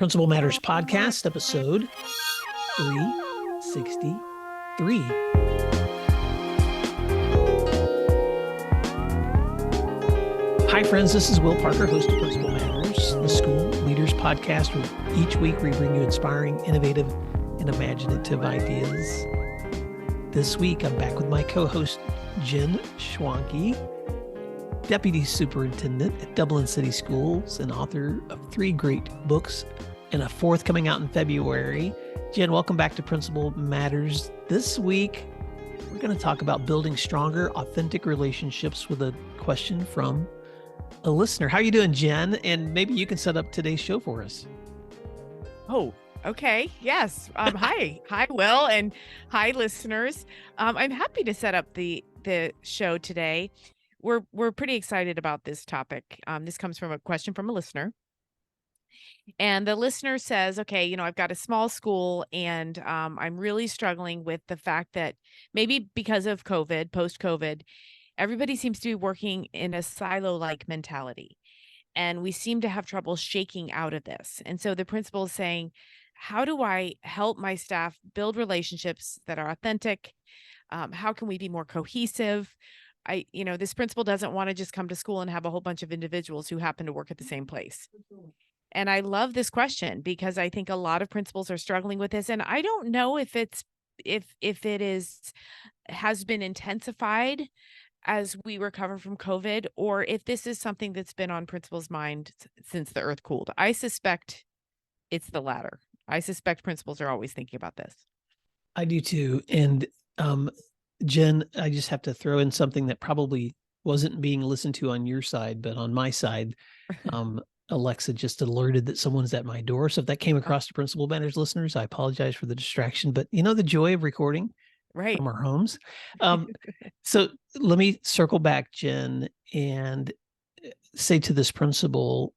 Principal Matters Podcast, episode 363. Hi, friends. This is Will Parker, host of Principal Matters, the school leaders podcast, where each week we bring you inspiring, innovative, and imaginative ideas. This week, I'm back with my co-host, Jen Schwanke, Deputy Superintendent at Dublin City Schools and author of 3 great books and a 4th coming out in February. Jen, welcome back to Principal Matters. This week, we're going to talk about building stronger, authentic relationships with a question from a listener. How are you doing, Jen? And maybe you can set up today's show for us. Oh, okay. Yes. Hi, Will, and hi, listeners. I'm happy to set up the show today. We're pretty excited about this topic. This comes from a question from a listener. And the listener says, okay, I've got a small school and I'm really struggling with the fact that maybe because of COVID, post-COVID, everybody seems to be working in a silo-like mentality. And we seem to have trouble shaking out of this. And so the principal is saying, how do I help my staff build relationships that are authentic? How can we be more cohesive? This principal doesn't want to just come to school and have a whole bunch of individuals who happen to work at the same place. And I love this question because I think a lot of principals are struggling with this. And I don't know if it has been intensified as we recover from COVID, or if this is something that's been on principals' mind since the earth cooled. I suspect it's the latter. I suspect principals are always thinking about this. I do too. And Jen, I just have to throw in something that probably wasn't being listened to on your side, but on my side, Alexa just alerted that someone's at my door. So if that came across to Principal Matters listeners, I apologize for the distraction, but the joy of recording from our homes. So let me circle back, Jen, and say to this principal,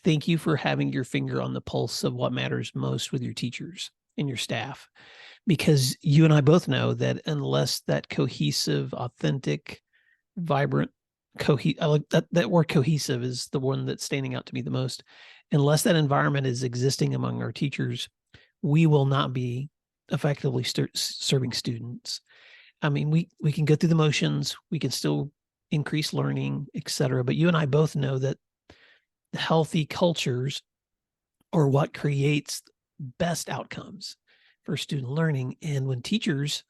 thank you for having your finger on the pulse of what matters most with your teachers and your staff, because you and I both know that unless that cohesive, authentic, vibrant, I like that word cohesive is the one that's standing out to me the most. Unless that environment is existing among our teachers, we will not be effectively serving students. I mean, we can go through the motions, we can still increase learning, et cetera. But you and I both know that the healthy cultures are what creates best outcomes for student learning. And when teachers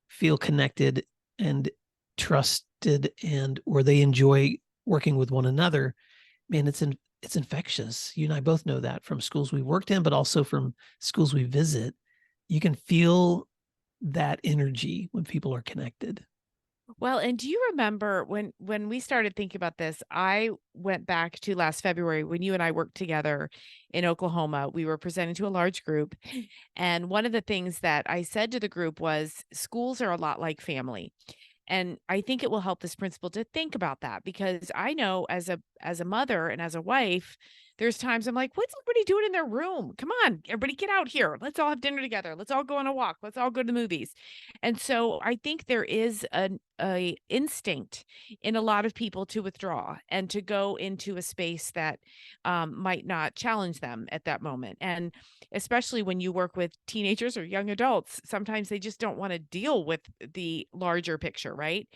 feel connected and trusted or they enjoy working with one another, man, it's infectious. You and I both know that from schools we worked in, but also from schools we visit. You can feel that energy when people are connected. Well, and do you remember when we started thinking about this, I went back to last February when you and I worked together in Oklahoma. We were presenting to a large group. And one of the things that I said to the group was schools are a lot like family. And I think it will help this principal to think about that, because I know as a mother and as a wife, there's times I'm like, what's everybody doing in their room? Come on, everybody get out here. Let's all have dinner together. Let's all go on a walk. Let's all go to the movies. And so I think there is a instinct in a lot of people to withdraw and to go into a space that might not challenge them at that moment. And especially when you work with teenagers or young adults, sometimes they just don't want to deal with the larger picture, right?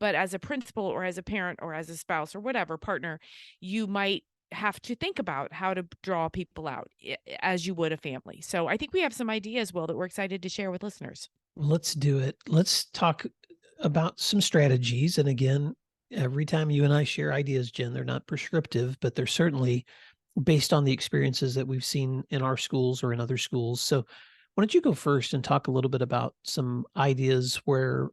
But as a principal or as a parent or as a spouse or whatever partner, you might have to think about how to draw people out as you would a family. So I think we have some ideas, Will, that we're excited to share with listeners. Let's do it. Let's talk about some strategies. And again, every time you and I share ideas, Jen, they're not prescriptive, but they're certainly based on the experiences that we've seen in our schools or in other schools. So why don't you go first and talk a little bit about some ideas where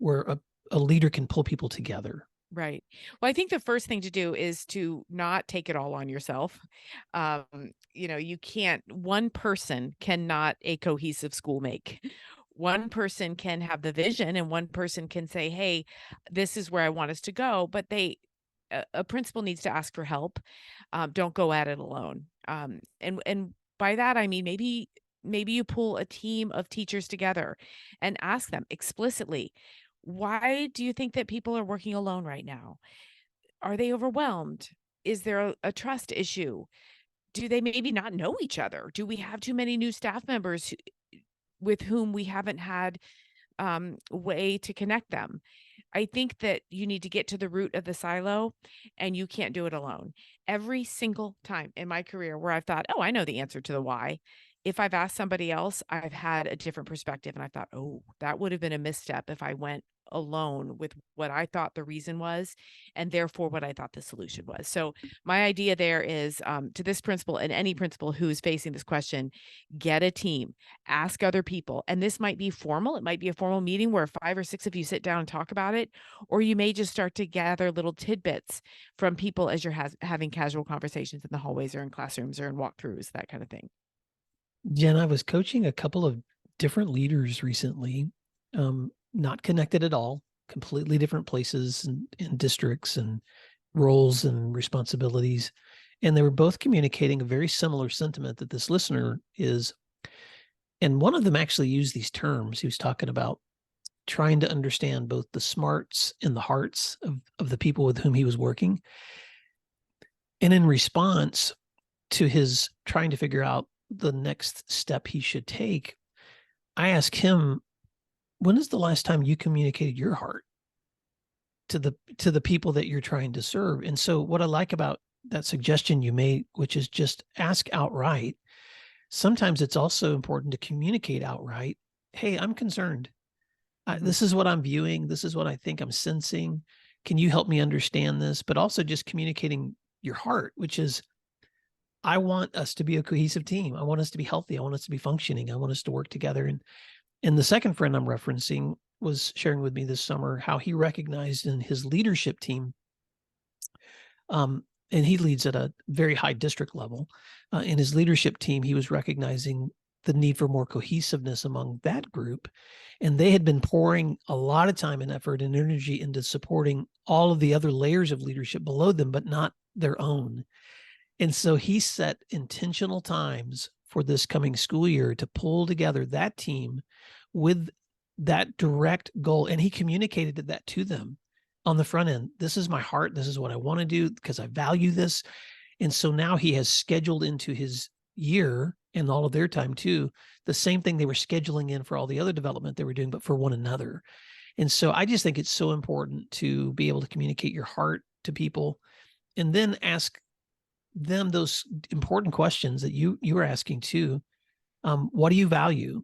a leader can pull people together? Right. Well, I think the first thing to do is to not take it all on yourself. One person cannot a cohesive school make. One person can have the vision and one person can say, hey, this is where I want us to go. But a principal needs to ask for help. Don't go at it alone. And by that, I mean, maybe you pull a team of teachers together and ask them explicitly, why do you think that people are working alone right now? Are they overwhelmed? Is there a trust issue? do they maybe not know each other? Do we have too many new staff members with whom we haven't had way to connect them? I think that you need to get to the root of the silo, and you can't do it alone. Every single time in my career where I've thought, oh, I know the answer to the why, if I've asked somebody else, I've had a different perspective. And I thought, oh, that would have been a misstep if I went alone with what I thought the reason was, and therefore what I thought the solution was. So, my idea there is to this principal and any principal who's facing this question, get a team, ask other people. And this might be formal. It might be a formal meeting where 5 or 6 of you sit down and talk about it, or you may just start to gather little tidbits from people as you're having casual conversations in the hallways or in classrooms or in walkthroughs, that kind of thing. Jen, I was coaching a couple of different leaders recently, not connected at all, completely different places and districts and roles and responsibilities. And they were both communicating a very similar sentiment that this listener is. And one of them actually used these terms. He was talking about trying to understand both the smarts and the hearts of the people with whom he was working. And in response to his trying to figure out the next step he should take, I asked him, when is the last time you communicated your heart to the people that you're trying to serve? And so what I like about that suggestion you made, which is just ask outright, sometimes it's also important to communicate outright, hey, I'm concerned. This is what I'm viewing. This is what I think I'm sensing. Can you help me understand this? But also just communicating your heart, which is, I want us to be a cohesive team. I want us to be healthy. I want us to be functioning. I want us to work together. And the second friend I'm referencing was sharing with me this summer how he recognized in his leadership team, and he leads at a very high district level. In his leadership team, he was recognizing the need for more cohesiveness among that group. And they had been pouring a lot of time and effort and energy into supporting all of the other layers of leadership below them, but not their own. And so he set intentional times for this coming school year to pull together that team with that direct goal. And he communicated that to them on the front end. This is my heart. This is what I want to do because I value this. And so now he has scheduled into his year and all of their time too, the same thing they were scheduling in for all the other development they were doing, but for one another. And so I just think it's so important to be able to communicate your heart to people and then ask them those important questions that you were asking too. What do you value?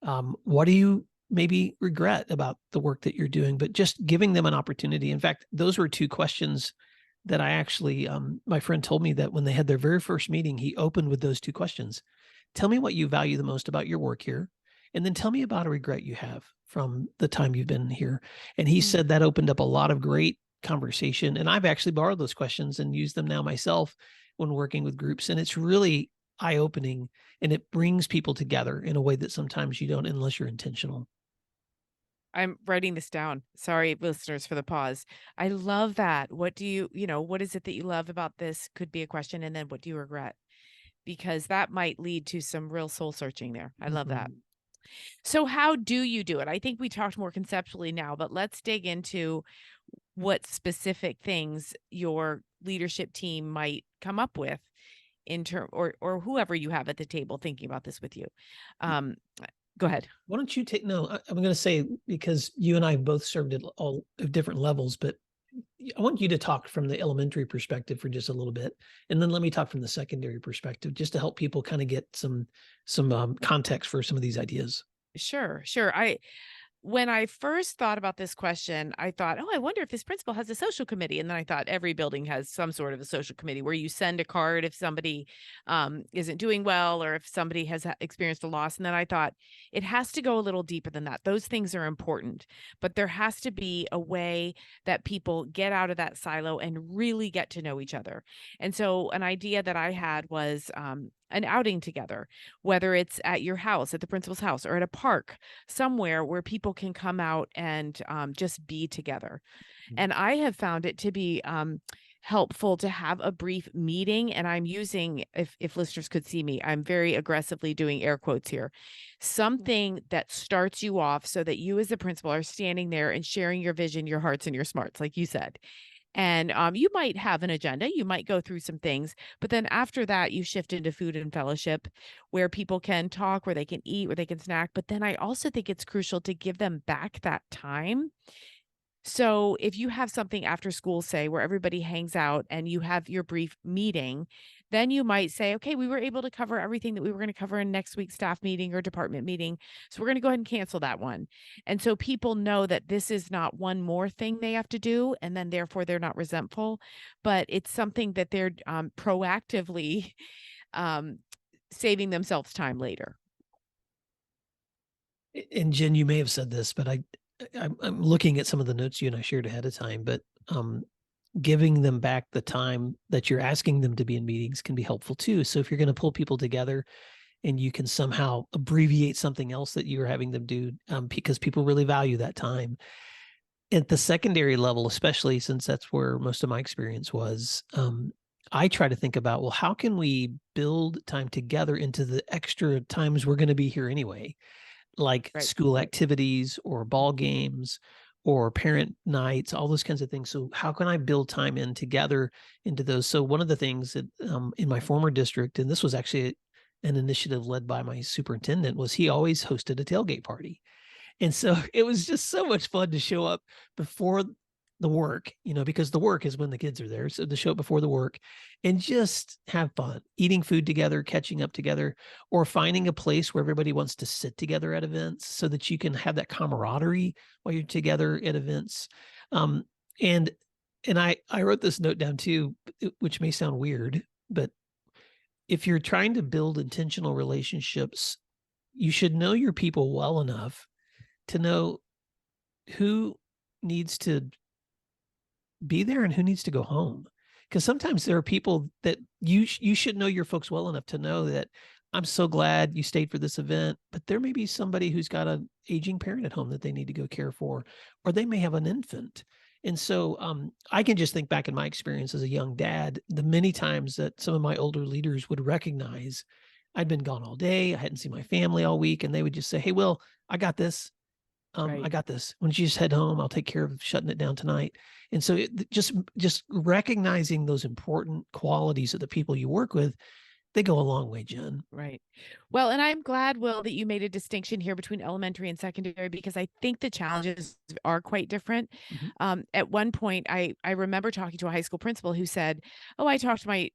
What do you maybe regret about the work that you're doing? But just giving them an opportunity. In fact, those were two questions that I actually, my friend told me that when they had their very first meeting, he opened with those two questions. Tell me what you value the most about your work here. And then tell me about a regret you have from the time you've been here. And he said that opened up a lot of great conversation. And I've actually borrowed those questions and used them now myself when working with groups. And it's really eye-opening, and it brings people together in a way that sometimes you don't unless you're intentional. I'm writing this down. Sorry, listeners, for the pause. I love that. What do you, what is it that you love about this? Could be a question. And then what do you regret? Because that might lead to some real soul searching there. I love that. So, how do you do it? I think we talked more conceptually now, but let's dig into what specific things your leadership team might come up with in term or whoever you have at the table thinking about this with you. Go ahead. Why don't you take, no, I'm going to say, because you and I both served at all of different levels, but I want you to talk from the elementary perspective for just a little bit. And then let me talk from the secondary perspective, just to help people kind of get some context for some of these ideas. Sure. When I first thought about this question, I thought, oh, I wonder if this principal has a social committee. And then I thought every building has some sort of a social committee where you send a card if somebody isn't doing well or if somebody has experienced a loss. And then I thought it has to go a little deeper than that. Those things are important, but there has to be a way that people get out of that silo and really get to know each other. And so an idea that I had was an outing together, whether it's at your house, at the principal's house, or at a park, somewhere where people can come out and just be together. And I have found it to be helpful to have a brief meeting. And I'm using, if listeners could see me, I'm very aggressively doing air quotes here. Something that starts you off so that you as the principal are standing there and sharing your vision, your hearts, and your smarts, like you said. And you might have an agenda, you might go through some things, but then after that, you shift into food and fellowship where people can talk, where they can eat, where they can snack. But then I also think it's crucial to give them back that time. So if you have something after school, say, where everybody hangs out and you have your brief meeting, then you might say, okay, we were able to cover everything that we were going to cover in next week's staff meeting or department meeting. So we're going to go ahead and cancel that one. And so people know that this is not one more thing they have to do. And then therefore they're not resentful, but it's something that they're proactively um, saving themselves time later. And Jen, you may have said this, but I'm looking at some of the notes you and I shared ahead of time, but giving them back the time that you're asking them to be in meetings can be helpful too. So if you're going to pull people together and you can somehow abbreviate something else that you're having them do, because people really value that time. At the secondary level, especially since that's where most of my experience was, I try to think about, well, how can we build time together into the extra times we're going to be here anyway? Like Right. school activities or ball games or parent nights, all those kinds of things. So how can I build time in together into those? So one of the things that in my former district, and this was actually an initiative led by my superintendent, was he always hosted a tailgate party. And so it was just so much fun to show up before the work, because the work is when the kids are there. So to show up before the work and just have fun, eating food together, catching up together, or finding a place where everybody wants to sit together at events so that you can have that camaraderie while you're together at events. Um, and I wrote this note down too, which may sound weird, but if you're trying to build intentional relationships, you should know your people well enough to know who needs to be there and who needs to go home. Because sometimes there are people that you should know your folks well enough to know that I'm so glad you stayed for this event, but there may be somebody who's got an aging parent at home that they need to go care for, or they may have an infant. And so I can just think back in my experience as a young dad, the many times that some of my older leaders would recognize I'd been gone all day, I hadn't seen my family all week, and they would just say, "Hey, Will, I got this. I Right. got this. Why don't you just head home? I'll take care of shutting it down tonight." And so just recognizing those important qualities of the people you work with, they go a long way, Jen. Right. Well, and I'm glad, Will, that you made a distinction here between elementary and secondary because I think the challenges are quite different. Mhm. At one point, I remember talking to a high school principal who said, "Oh, I talk to my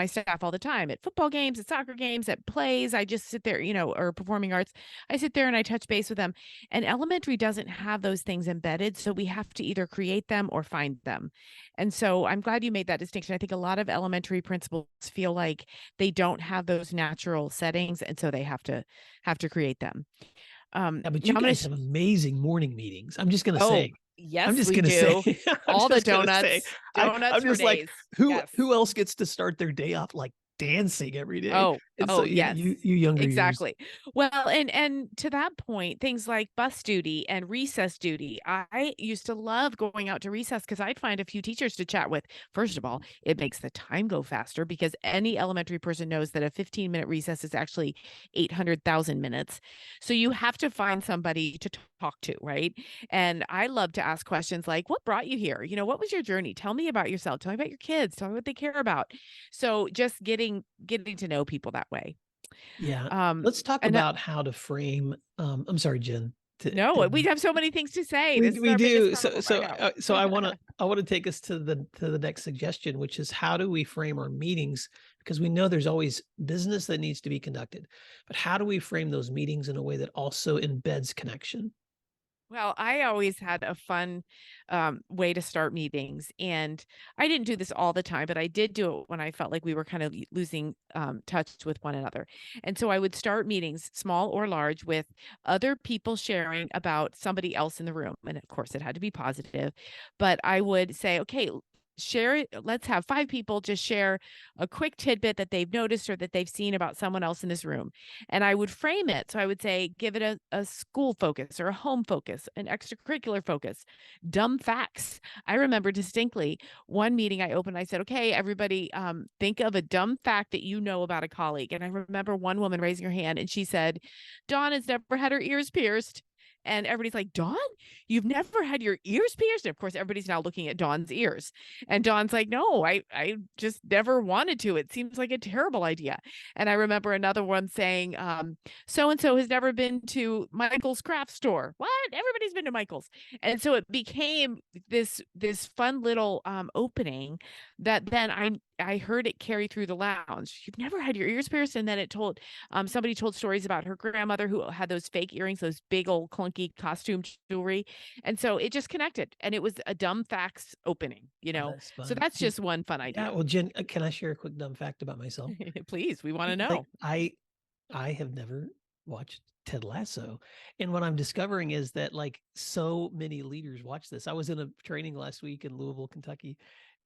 staff all the time at football games, at soccer games, at plays. I just sit there, or performing arts. I sit there and I touch base with them." And elementary doesn't have those things embedded, so we have to either create them or find them. And so I'm glad you made that distinction. I think a lot of elementary principals feel like they don't have those natural settings, and so they have to create them. Yeah, but Now you I'm gonna guys have amazing morning meetings. I'm just gonna oh, say. I'm yes, just we gonna say. do. I'm All the just gonna say. donuts, I'm donuts for just like, days. who Yes. who else gets to start their day off like dancing every day? Oh, And so oh, yeah, yes. you younger years. Exactly. Well, and to that point, things like bus duty and recess duty. I used to love going out to recess because I'd find a few teachers to chat with. First of all, it makes the time go faster because any elementary person knows that a 15-minute recess is actually 800,000 minutes. So you have to find somebody to talk to, right? And I love to ask questions like, "What brought you here? What was your journey? Tell me about yourself. Tell me about your kids. Tell me what they care about." So just getting to know people that way. Yeah. Um, Let's talk and about how to frame. I'm sorry, Jen. no, we have so many things to say. We This is we our biggest do. So problem. I so know. so I want to take us to the next suggestion, which is how do we frame our meetings? Because we know there's always business that needs to be conducted, but how do we frame those meetings in a way that also embeds connection? Well, I always had a fun way to start meetings. And I didn't do this all the time, but I did do it when I felt like we were kind of losing touch with one another. And so I would start meetings, small or large, with other people sharing about somebody else in the room. And of course, it had to be positive. But I would say, okay, share it. Let's have 5 people just share a quick tidbit that they've noticed or that they've seen about someone else in this room. And I would frame it. So I would say, give it a school focus or a home focus, an extracurricular focus, dumb facts. I remember distinctly one meeting I opened, I said, okay, everybody, think of a dumb fact that you know about a colleague. And I remember one woman raising her hand and she said, Dawn has never had her ears pierced. And everybody's like, Dawn, you've never had your ears pierced? And of course, everybody's now looking at Dawn's ears. And Dawn's like, no, I just never wanted to. It seems like a terrible idea. And I remember another one saying, so and so has never been to Michael's craft store. What? Everybody's been to Michael's. And so it became this fun little opening that then I heard it carry through the lounge. You've never had your ears pierced? And then it told somebody told stories about her grandmother who had those fake earrings, those big old clunky costume jewelry. And so it just connected, and it was a dumb facts opening, you Oh, know. that's So fun. that's just one fun Yeah. idea. Well, Jen, can I share a quick dumb fact about myself? Please, we want to Like know. I have never watched Ted Lasso. And what I'm discovering is that like so many leaders watch this. I was in a training last week in Louisville, Kentucky,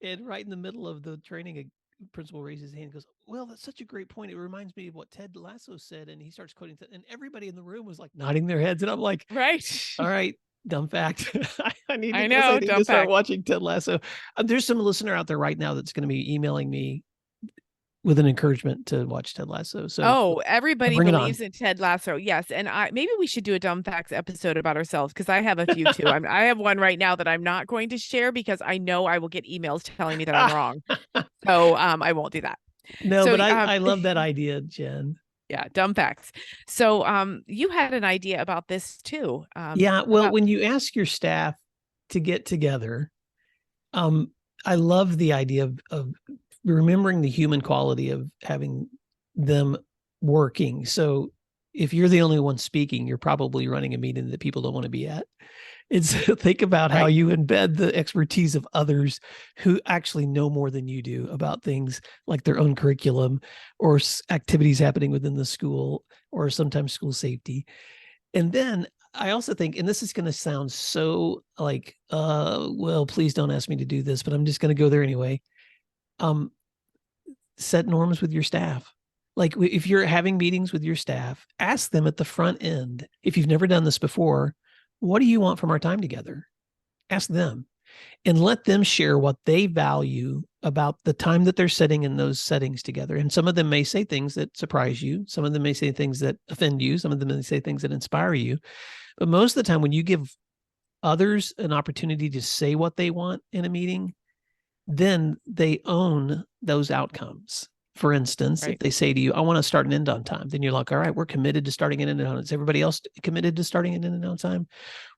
and right in the middle of the training, a principal raises his hand and goes, "Well, that's such a great point. It reminds me of what Ted Lasso said." And he starts quoting, and everybody in the room was like nodding their heads. And I'm like, Right. all right, dumb fact. I need to I guess I know, need to dumb start fact. watching Ted Lasso. There's some listener out there right now that's going to be emailing me with an encouragement to watch Ted Lasso. So Oh, everybody bring it on. believes in Ted Lasso. Yes, and maybe we should do a dumb facts episode about ourselves because I have a few too. I have one right now that I'm not going to share because I know I will get emails telling me that I'm wrong. So I won't do that. No, So but I love that idea, Jen. yeah, dumb facts. So you had an idea about this too. Yeah, well, About when you ask your staff to get together, um, I love the idea of remembering the human quality of having them working. So if you're the only one speaking, you're probably running a meeting that people don't want to be at. And so think about how right. you embed the expertise of others who actually know more than you do about things like their own curriculum or activities happening within the school or sometimes school safety. And then I also think, and this is going to sound so like, well, please don't ask me to do this, but I'm just going to go there anyway. Set norms with your staff. Like if you're having meetings with your staff, ask them at the front end, if you've never done this before, what do you want from our time together? Ask them and let them share what they value about the time that they're sitting in those settings together. And some of them may say things that surprise you. Some of them may say things that offend you. Some of them may say things that inspire you. But most of the time, when you give others an opportunity to say what they want in a meeting, then they own those outcomes. For instance, if Right. they say to you, I want to start and end on time, then you're like, all right, we're committed to starting and ending on time. Is everybody else committed to starting and ending on time?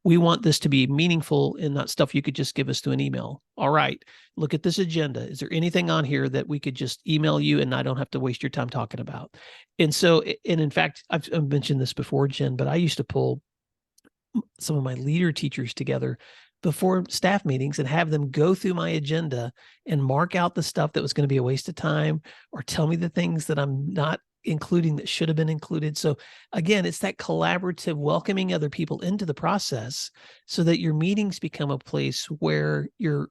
We want this to be meaningful and not stuff you could just give us to an email. All right, look at this agenda. Is there anything on here that we could just email you and I don't have to waste your time talking about? And so, and in fact, I've mentioned this before, Jen, but I used to pull some of my leader teachers together before staff meetings and have them go through my agenda and mark out the stuff that was going to be a waste of time or tell me the things that I'm not including that should have been included. So again, it's that collaborative welcoming other people into the process so that your meetings become a place where you're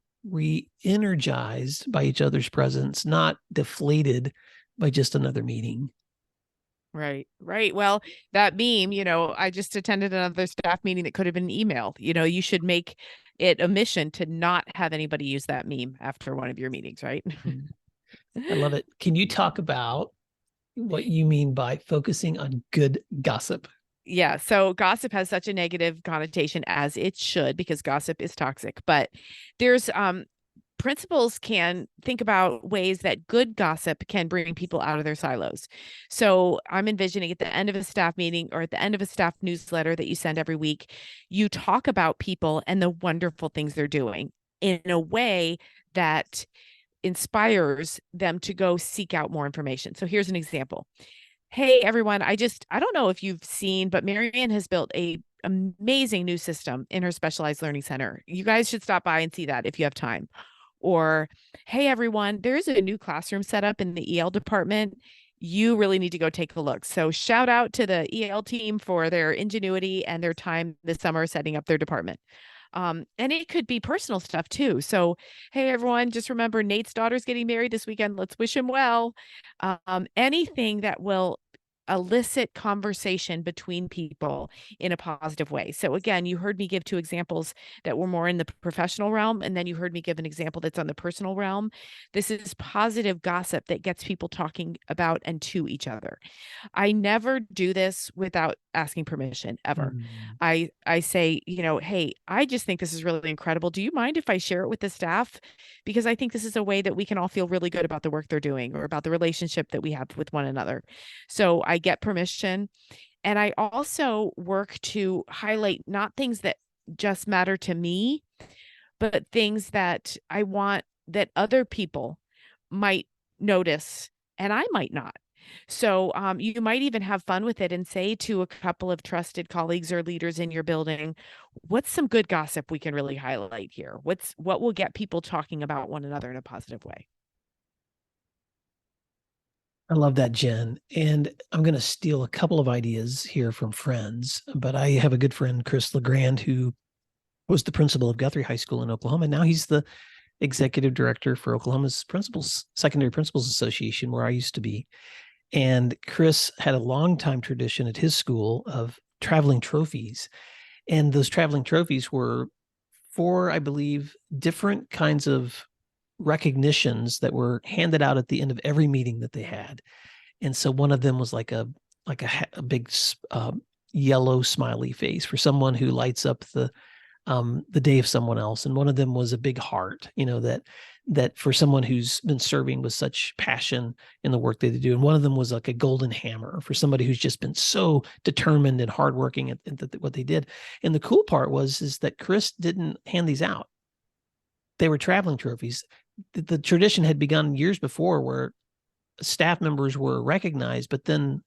re-energized by each other's presence, not deflated by just another meeting. Right. Right. Well, that meme, I just attended another staff meeting that could have been an email. You should make it a mission to not have anybody use that meme after one of your meetings, right? I love it. Can you talk about what you mean by focusing on good gossip? Yeah. So gossip has such a negative connotation as it should because gossip is toxic. But there's principals can think about ways that good gossip can bring people out of their silos. So I'm envisioning at the end of a staff meeting or at the end of a staff newsletter that you send every week, you talk about people and the wonderful things they're doing in a way that inspires them to go seek out more information. So here's an example. Hey everyone, I don't know if you've seen, but Marianne has built a amazing new system in her specialized learning center. You guys should stop by and see that if you have time. Or, hey everyone, there's a new classroom set up in the EL department. You really need to go take a look. So shout out to the EL team for their ingenuity and their time this summer setting up their department. And it could be personal stuff too. So, hey everyone, just remember Nate's daughter's getting married this weekend. Let's wish him well. Anything that will elicit conversation between people in a positive way. So again, you heard me give two examples that were more in the professional realm, and then you heard me give an example that's on the personal realm. This is positive gossip that gets people talking about and to each other. I never do this without asking permission, ever. Mm. I say, hey, I just think this is really incredible. Do you mind if I share it with the staff? Because I think this is a way that we can all feel really good about the work they're doing or about the relationship that we have with one another. So I get permission. And I also work to highlight not things that just matter to me, but things that I want that other people might notice and I might not. So you might even have fun with it and say to a couple of trusted colleagues or leaders in your building, what's some good gossip we can really highlight here? What will get people talking about one another in a positive way? I love that, Jen. And I'm going to steal a couple of ideas here from friends, but I have a good friend, Chris LeGrand, who was the principal of Guthrie High School in Oklahoma. Now he's the executive director for Oklahoma's Secondary Principals Association, where I used to be. And Chris had a long time tradition at his school of traveling trophies. And those traveling trophies were for, I believe, different kinds of recognitions that were handed out at the end of every meeting that they had. And so one of them was like a big yellow smiley face for someone who lights up the day of someone else. And one of them was a big heart, that for someone who's been serving with such passion in the work that they do. And one of them was like a golden hammer for somebody who's just been so determined and hardworking at what they did. And the cool part is that Chris didn't hand these out. They were traveling trophies. The tradition had begun years before where staff members were recognized, but then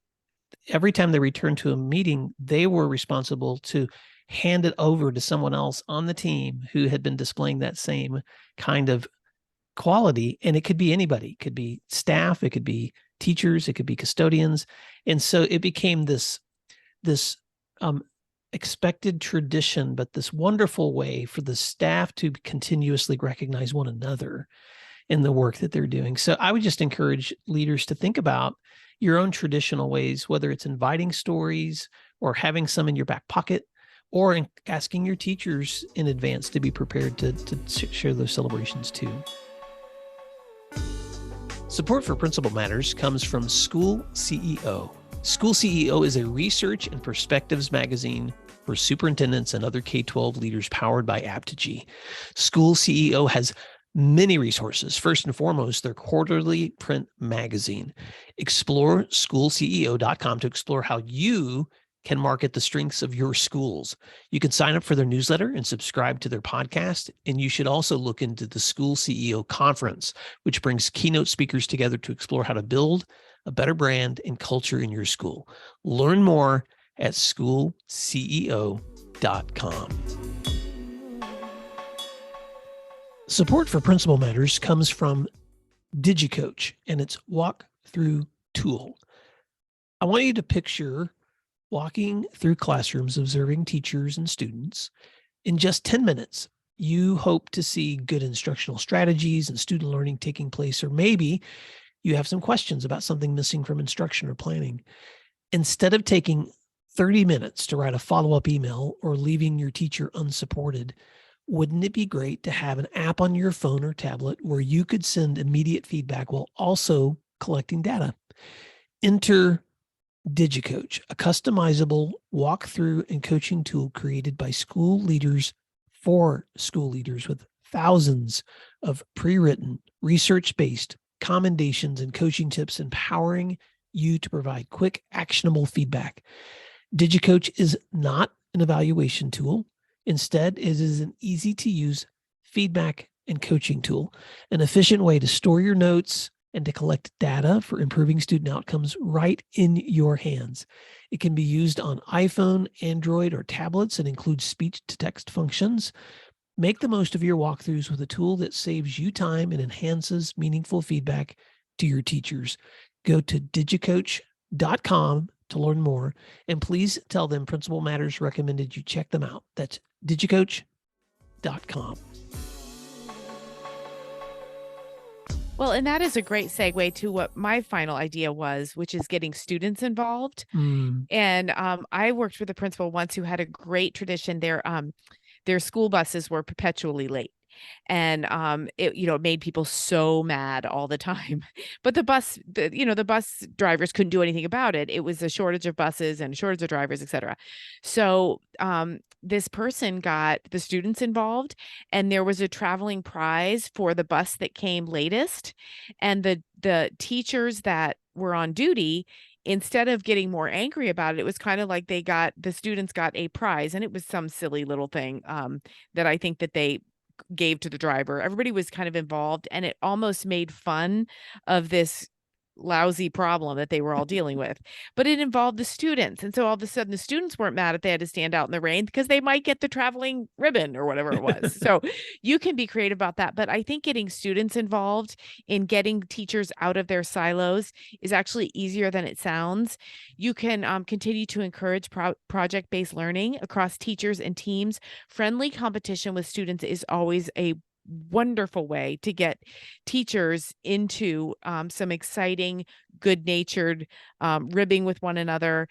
every time they returned to a meeting, they were responsible to hand it over to someone else on the team who had been displaying that same kind of quality. And it could be anybody. It could be staff, it could be teachers, it could be custodians. And so it became this expected tradition, but this wonderful way for the staff to continuously recognize one another in the work that they're doing. So I would just encourage leaders to think about your own traditional ways, whether it's inviting stories or having some in your back pocket, or asking your teachers in advance to be prepared to share those celebrations too. Support for Principal Matters comes from School CEO. School CEO is a research and perspectives magazine for superintendents and other K-12 leaders powered by Apogee. School CEO has many resources. First and foremost, their quarterly print magazine. Explore schoolceo.com to explore how you can market the strengths of your schools. You can sign up for their newsletter and subscribe to their podcast. And you should also look into the School CEO Conference, which brings keynote speakers together to explore how to build a better brand and culture in your school. Learn more at schoolceo.com. Support for Principal Matters comes from DigiCoach and its walk-through tool. I want you to picture walking through classrooms, observing teachers and students. In just 10 minutes, you hope to see good instructional strategies and student learning taking place, or maybe you have some questions about something missing from instruction or planning. Instead of taking 30 minutes to write a follow-up email or leaving your teacher unsupported, wouldn't it be great to have an app on your phone or tablet where you could send immediate feedback while also collecting data? Enter DigiCoach, a customizable walkthrough and coaching tool created by school leaders for school leaders with thousands of pre-written, research-based commendations and coaching tips empowering you to provide quick, actionable feedback. DigiCoach is not an evaluation tool. Instead, it is an easy-to-use feedback and coaching tool, an efficient way to store your notes and to collect data for improving student outcomes right in your hands. It can be used on iPhone, Android, or tablets and includes speech-to-text functions. Make the most of your walkthroughs with a tool that saves you time and enhances meaningful feedback to your teachers. Go to digicoach.com to learn more, and please tell them Principal Matters recommended you check them out. That's digicoach.com. Well, and that is a great segue to what my final idea was, which is getting students involved. Mm. And I worked with a principal once who had a great tradition. Their school buses were perpetually late. And it, it made people so mad all the time. But the bus drivers couldn't do anything about it. It was a shortage of buses and a shortage of drivers, etc. So this person got the students involved, and there was a traveling prize for the bus that came latest. And the teachers that were on duty, instead of getting more angry about it, it was kind of like the students got a prize, and it was some silly little thing that I think that they gave to the driver. Everybody was kind of involved, and it almost made fun of this lousy problem that they were all dealing with. But it involved the students. And so all of a sudden the students weren't mad if they had to stand out in the rain because they might get the traveling ribbon or whatever it was. So you can be creative about that. But I think getting students involved in getting teachers out of their silos is actually easier than it sounds. You can continue to encourage project-based learning across teachers and teams. Friendly competition with students is always a wonderful way to get teachers into some exciting, good-natured ribbing with one another.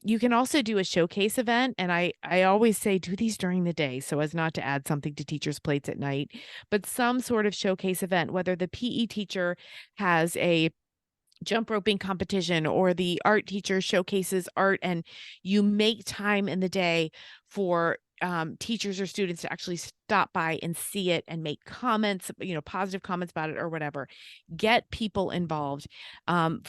You can also do a showcase event, and I always say do these during the day so as not to add something to teachers' plates at night. But some sort of showcase event, whether the PE teacher has a jump roping competition or the art teacher showcases art, and you make time in the day for teachers or students to actually stop by and see it and make comments, positive comments about it or whatever. Get people involved.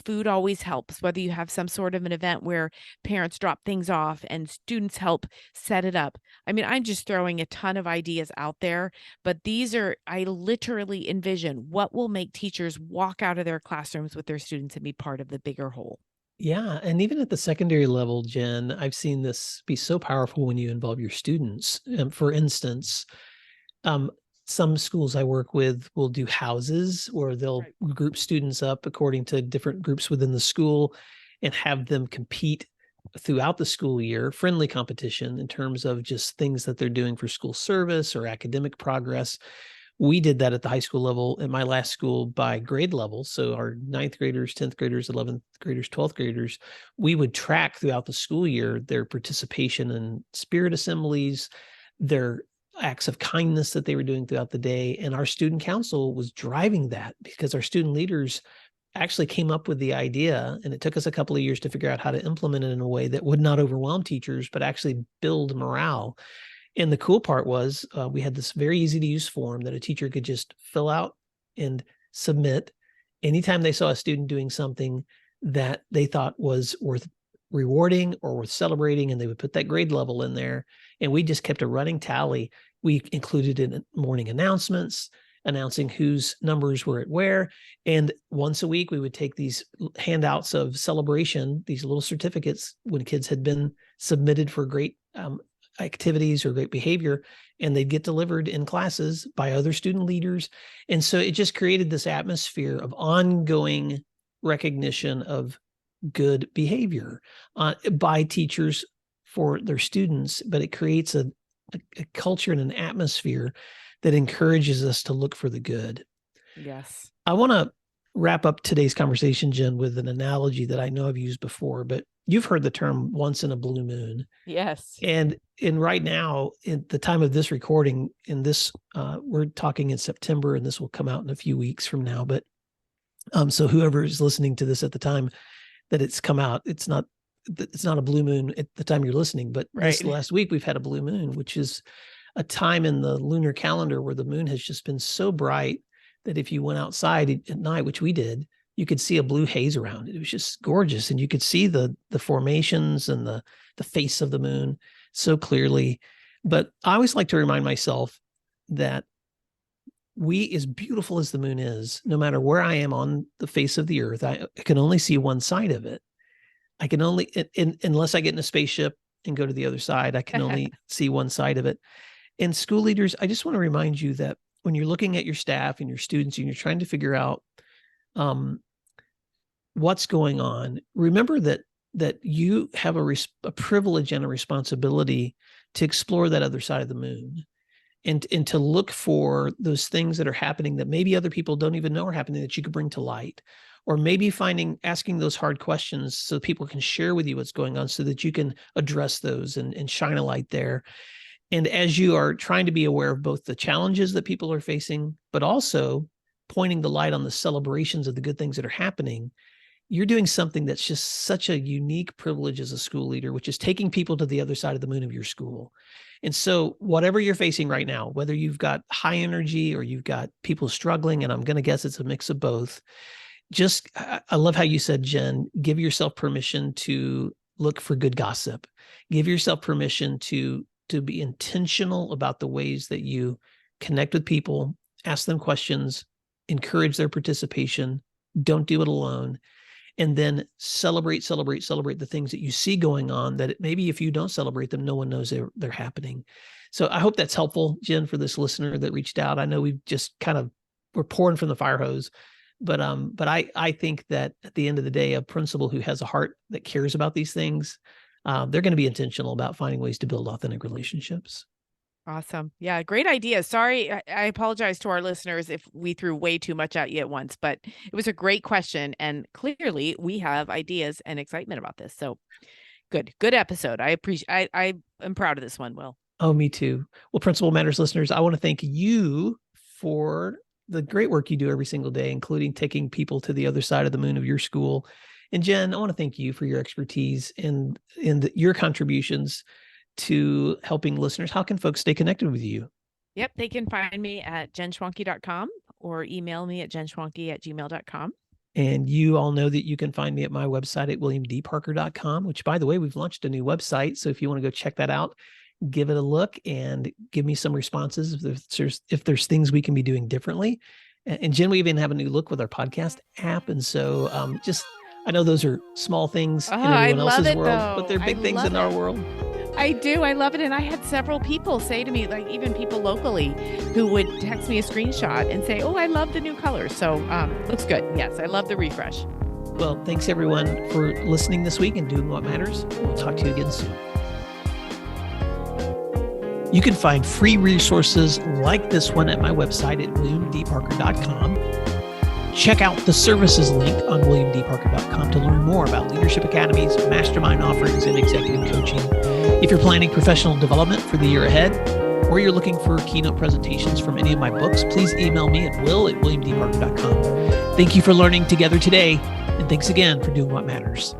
Food always helps, whether you have some sort of an event where parents drop things off and students help set it up. I mean, I'm just throwing a ton of ideas out there, but I literally envision what will make teachers walk out of their classrooms with their students and be part of the bigger whole. Yeah. And even at the secondary level, Jen, I've seen this be so powerful when you involve your students. For instance, um, some schools I work with will do houses where they'll Right. group students up according to different groups within the school and have them compete throughout the school year, friendly competition in terms of just things that they're doing for school service or academic progress. We did that at the high school level at my last school by grade level. So our ninth graders, 10th graders, 11th graders, 12th graders, we would track throughout the school year their participation in spirit assemblies, their acts of kindness that they were doing throughout the day. And our student council was driving that because our student leaders actually came up with the idea, and it took us a couple of years to figure out how to implement it in a way that would not overwhelm teachers, but actually build morale. And the cool part was we had this very easy to use form that a teacher could just fill out and submit anytime they saw a student doing something that they thought was worth rewarding or worth celebrating, and they would put that grade level in there. And we just kept a running tally. We included in morning announcements, announcing whose numbers were at where. And once a week, we would take these handouts of celebration, these little certificates when kids had been submitted for great activities or great behavior, and they'd get delivered in classes by other student leaders. And so it just created this atmosphere of ongoing recognition of good behavior by teachers for their students, but it creates a culture and an atmosphere that encourages us to look for the good. Yes. I want to wrap up today's conversation, Jen, with an analogy that I know I've used before, but you've heard the term once in a blue moon. Yes. And right now, in the time of this recording, we're talking in September, and this will come out in a few weeks from now. But so whoever is listening to this at the time that it's come out, it's not a blue moon at the time you're listening. But this Right. last week we've had a blue moon, which is a time in the lunar calendar where the moon has just been so bright that if you went outside at night, which we did, you could see a blue haze around it. It was just gorgeous, and you could see the formations and the face of the moon so clearly. But I always like to remind myself that as beautiful as the moon is, no matter where I am on the face of the earth, I can only see one side of it. I can only, unless I get in a spaceship and go to the other side, I can only see one side of it. And school leaders, I just want to remind you that when you're looking at your staff and your students and you're trying to figure out what's going on, remember that you have a privilege and a responsibility to explore that other side of the moon. and to look for those things that are happening that maybe other people don't even know are happening that you could bring to light, or maybe asking those hard questions so people can share with you what's going on so that you can address those and shine a light there. And as you are trying to be aware of both the challenges that people are facing, but also pointing the light on the celebrations of the good things that are happening, you're doing something that's just such a unique privilege as a school leader, which is taking people to the other side of the moon of your school. And so whatever you're facing right now, whether you've got high energy or you've got people struggling, and I'm going to guess it's a mix of both, I love how you said, Jen, give yourself permission to look for good gossip. Give yourself permission to be intentional about the ways that you connect with people, ask them questions, encourage their participation, don't do it alone. And then celebrate the things that you see going on that maybe if you don't celebrate them, no one knows they're happening. So I hope that's helpful, Jen, for this listener that reached out. I know we've just we're pouring from the fire hose, but I think that at the end of the day, a principal who has a heart that cares about these things, they're going to be intentional about finding ways to build authentic relationships. Awesome. Yeah, great idea. Sorry, I apologize to our listeners if we threw way too much at you at once, but it was a great question. And clearly we have ideas and excitement about this. So good episode. I am proud of this one, Will. Oh, me too. Well, Principal Matters listeners, I want to thank you for the great work you do every single day, including taking people to the other side of the moon of your school. And Jen, I want to thank you for your expertise and your contributions to helping listeners. How can folks stay connected with you? Yep. They can find me at jenschwanke.com or email me at jenschwanke@gmail.com. And you all know that you can find me at my website at williamdparker.com, which, by the way, we've launched a new website. So if you want to go check that out, give it a look and give me some responses if there's things we can be doing differently. And Jen, we even have a new look with our podcast app. And so I know those are small things in everyone else's world, but they're big things in our world. I do. I love it. And I had several people say to me, like even people locally who would text me a screenshot and say, oh, I love the new colors. So looks good. Yes, I love the refresh. Well, thanks everyone for listening this week and doing what matters. We'll talk to you again soon. You can find free resources like this one at my website at williamdparker.com. Check out the services link on williamdparker.com to learn more about leadership academies, mastermind offerings, and executive coaching. If you're planning professional development for the year ahead, or you're looking for keynote presentations from any of my books, please email me at will@williamdparker.com. Thank you for learning together today, and thanks again for doing what matters.